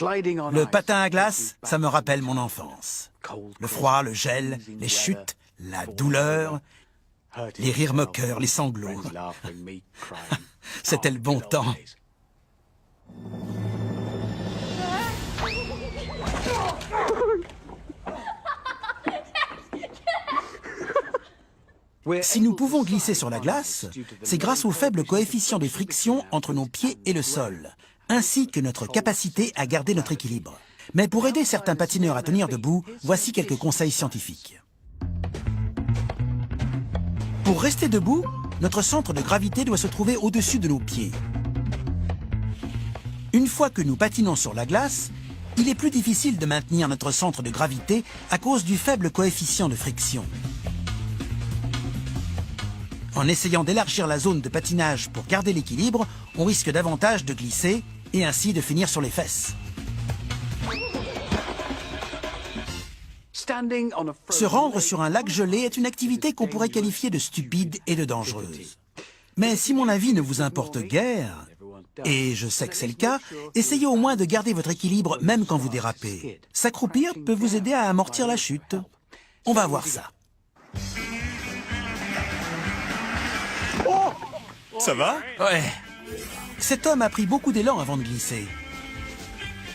Le patin à glace, ça me rappelle mon enfance. Le froid, le gel, les chutes, la douleur, les rires moqueurs, les sanglots. C'était le bon temps. Si nous pouvons glisser sur la glace, c'est grâce au faible coefficient de friction entre nos pieds et le sol, ainsi que notre capacité à garder notre équilibre. Mais pour aider certains patineurs à tenir debout, voici quelques conseils scientifiques. Pour rester debout, notre centre de gravité doit se trouver au-dessus de nos pieds. Une fois que nous patinons sur la glace, il est plus difficile de maintenir notre centre de gravité à cause du faible coefficient de friction. En essayant d'élargir la zone de patinage pour garder l'équilibre, on risque davantage de glisser et ainsi de finir sur les fesses. Se rendre sur un lac gelé est une activité qu'on pourrait qualifier de stupide et de dangereuse. Mais si mon avis ne vous importe guère, et je sais que c'est le cas, essayez au moins de garder votre équilibre même quand vous dérapez. S'accroupir peut vous aider à amortir la chute. On va voir ça. Ça va? Ouais. Cet homme a pris beaucoup d'élan avant de glisser.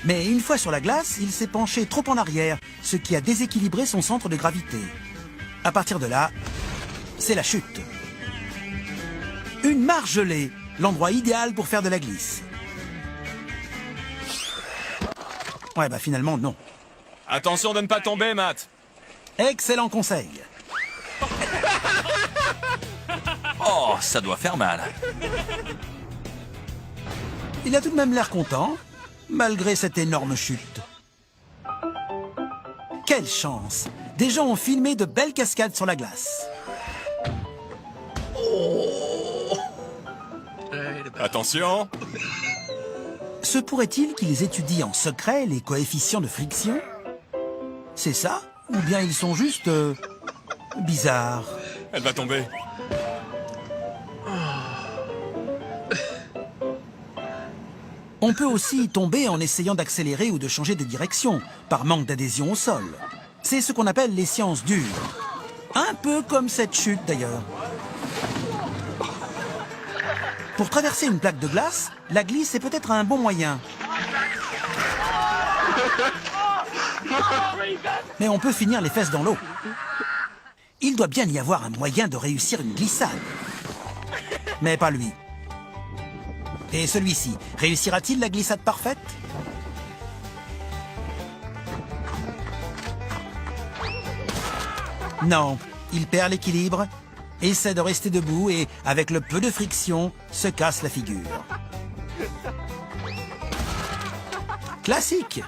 Mais une fois sur la glace, il s'est penché trop en arrière, ce qui a déséquilibré son centre de gravité. À partir de là, c'est la chute. Une mare gelée, l'endroit idéal pour faire de la glisse. Ouais, bah finalement, non. Attention de ne pas tomber, Matt. Excellent conseil. Oh, ça doit faire mal. Il a tout de même l'air content, malgré cette énorme chute. Quelle chance! Des gens ont filmé de belles cascades sur la glace. Attention. Se pourrait-il qu'ils étudient en secret les coefficients de friction? C'est ça? Ou bien ils sont juste... bizarres? Elle va tomber. On peut aussi tomber en essayant d'accélérer ou de changer de direction, par manque d'adhésion au sol. C'est ce qu'on appelle les sciences dures. Un peu comme cette chute d'ailleurs. Pour traverser une plaque de glace, la glisse est peut-être un bon moyen. Mais on peut finir les fesses dans l'eau. Il doit bien y avoir un moyen de réussir une glissade. Mais pas lui. Et celui-ci, réussira-t-il la glissade parfaite? Non, il perd l'équilibre, essaie de rester debout et, avec le peu de friction, se casse la figure. Classique!